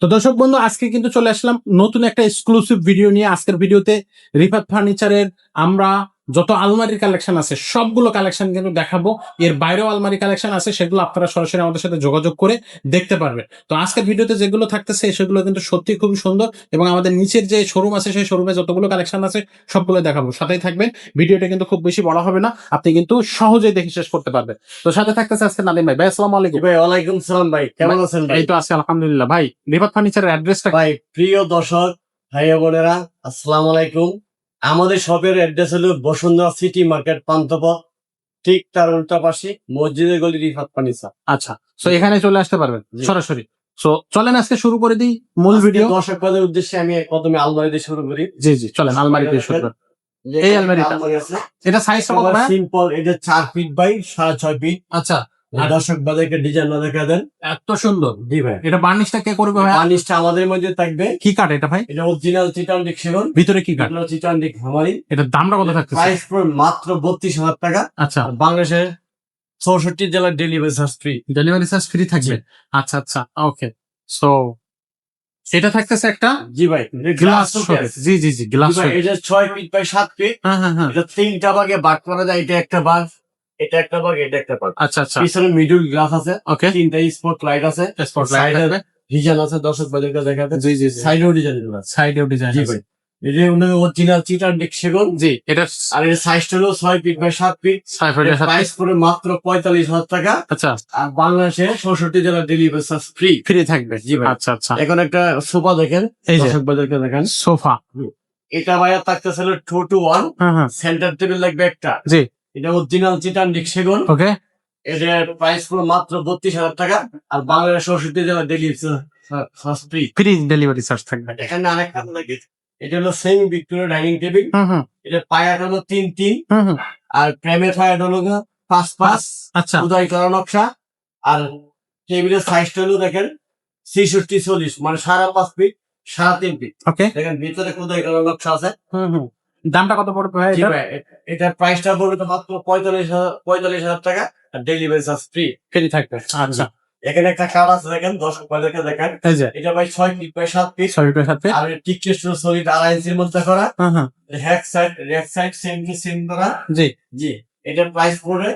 তো দর্শক বন্ধু, আজকে কিন্তু চলে আসলাম নতুন একটা এক্সক্লুসিভ ভিডিও নিয়ে। আজকের ভিডিওতে রিফাত ফার্নিচারের আমরা যত আলমারির কালেকশন আছে সবগুলো কালেকশন কিন্তু দেখাবো। এর বাইরেও আলমারি কালেকশন আছে, সেগুলো আপনারা সরাসরি আমাদের সাথে যোগাযোগ করে দেখতে পারবেন। তো আজকের ভিডিওতে যেগুলো থাকতেছে সেগুলো কিন্তু সত্যি খুবই সুন্দর, এবং আমাদের নিচের যে শোরুম আছে সেই শোরুমে যতগুলো কালেকশন আছে সবগুলো দেখাবো। সাথেই থাকবেন, ভিডিওটা কিন্তু খুব বেশি বড় হবে না, আপনি কিন্তু সহজেই দেখে শেষ করতে পারবেন। তো সাথে থাকতেছে আজকে নাদিম ভাই। ভাই আসসালামু আলাইকুম। ভাই ওয়ালাইকুম সালাম ভাই, কেমন আছেন ভাই? এই তো আছি আলহামদুলিল্লাহ। ভাই রিফাত ফার্নিচারের অ্যাড্রেসটা ভাই প্রিয় দর্শক ভাই বোনেরা, আসসালামু আলাইকুম। আমাদের শপের অ্যাড্রেস হলো বসুন্ধরা সিটি মার্কেট পান্থপথ, ঠিক তার উল্টা পাশে মসজিদের গলি রিফাত ফার্নিচার। আচ্ছা, তো এখানে চলে আসতে পারবেন জি। সরাসরি। তো চলেন আজকে শুরু করে দিই মূল আজকে ভিডিও। দর্শকদের উদ্দেশ্যে আমি প্রথমে আলমারি দিয়ে শুরু করি। জি জি, চলেন আলমারি দিয়ে শুরু করি। এই আলমারিটা। আলমারি আছে, এটা সাইজটা কত ভাই? সিম্পল, এটা 4 ফিট বাই 6.5 ফিট। আচ্ছা, আর দর্শক বাজারকে ডিজাইন না দেখা দেন। এত সুন্দর। জি ভাই, এটা বার্নিশটা কে করবে ভাই? বার্নিশটা আমাদের মধ্যে থাকবে। কি কাঠ এটা ভাই? এটা অরিজিনাল চিটান ডিক সেগুন। ভিতরে কি কাঠ? চিটান ডিক হামারি। এটার দামটা কত থাকতেছে? প্রাইস পড়বে মাত্র 32,000 টাকা। আচ্ছা, আর বাংলাদেশের 64 জেলার delivery charge free. Delivery charge free থাকবে। আচ্ছা আচ্ছা, ওকে। সো এটা থাকতেছে একটা জি ভাই, গ্লাস শোকেস। জি জি জি, গ্লাস শোকেস। এটা 6 ফিট বাই 7 ফিট। হ্যাঁ হ্যাঁ হ্যাঁ, এটা 3টা ভাগে ভাগ করা যায়। এটা একটা ভাগ, এটা একটা ভাগ, এটা একটা ভাগ। আচ্ছা আচ্ছা, পিছনে মিডল গ্লাস আছে, ওকে। 3টা স্পট লাইট আছে, স্পটলাইট থাকবে। ডিজাইন আছে, দর্শক বাজারকে দেখাবে। জি জি জি, সাইডেও ডিজাইন আছে। সাইডেও ডিজাইন জি আছে। ভাই, এটা অরিজিনাল চিটান ডিক সেগুন। জি, এটা আর এর সাইজটা হলো 6 ফিট বাই 7 ফিট। সাইফারের সাথে। প্রাইস পড়বে মাত্র 45,000 টাকা। আচ্ছা, আর বাংলাদেশের 64 জেলার ডেলিভারি চার্জ ফ্রি। ফ্রি থাকবে। জি ভাই। আচ্ছা আচ্ছা, এখন একটা সোফা দেখেন, এই যে দর্শক বাজারকে দেখেন। সোফা। এটা ভাইয়া থাকতেছিল 2 to 1, হ্যাঁ হ্যাঁ, সেন্টার টেবিল লাগবে একটা। জি, এটা অরিজিনাল চিটান ডিক সেগুন। ওকে। এটার প্রাইস পুরো মাত্র 32,000 টাকা। আর বাংলাদেশ 64 জেলার delivery charge free. Free delivery charge থাকবে। এখানে আরেকটা লাগে, এটা হলো সেমি ভিক্টোরিয়া ডাইনিং টেবিল। হুম হুম এটা পায়াটা হলো 3-3, হুম হুম, আর প্রেমের পায়াটা হলো 5-5, আচ্ছা খোদাই করা নকশা। আর টেবিলের সাইজটা হলো দেখেন 66-40, মানে 5.5 ফিট 3.5 ফিট। ওকে। দেখেন ভিতরে খোদাই করা নকশা আছে। হুম হুম, দামটা কত পড়বে ভাই জি এটা? ভাই, এটার প্রাইসটা পড়বে তো মাত্র 45,000 টাকা। আর ডেলিভারি চার্জ ফ্রি। ফ্রি থাকবে। আচ্ছা, এখানে একটা কার্ড আছে দেখেন, দর্শক বাজারকে দেখেন। এই যে এটা ভাই 6 ফিট বাই 7 ফিট। সরি টার সাথে। আর টিকটেস্ট সলিড 2.5 ইঞ্চির মধ্যে করা। হ্যাঁ হ্যাঁ, rake side same to same করা। জি, জি, এটার প্রাইস পড়বে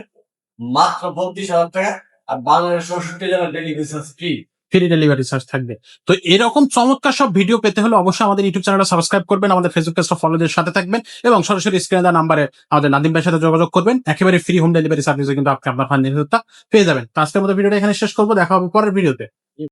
মাত্র 32,000 টাকা। আর বাংলাদেশ 64 জেলার delivery charge free. Free delivery charge থাকবে। তো এরকম চমৎকার সব ভিডিও পেতে হলে অবশ্যই আমাদের ইউটিউব চ্যানেলটা সাবস্ক্রাইব করবেন, আমাদের ফেসবুক পেজটা ফলো দিয়ে সাথে থাকবেন, এবং সরাসরি স্ক্রিনে দেওয়া নাম্বারে আমাদের নাদিম ভাইয়ের সাথে যোগাযোগ করবেন। একেবারে ফ্রি হোম ডেলিভারি সার্ভিসে কিন্তু আপনি আপনার ফার্নিচারটা পেয়ে যাবেন। তো আজকের মতো ভিডিওটা এখানে শেষ করবো, দেখা হবে পরের ভিডিওতে।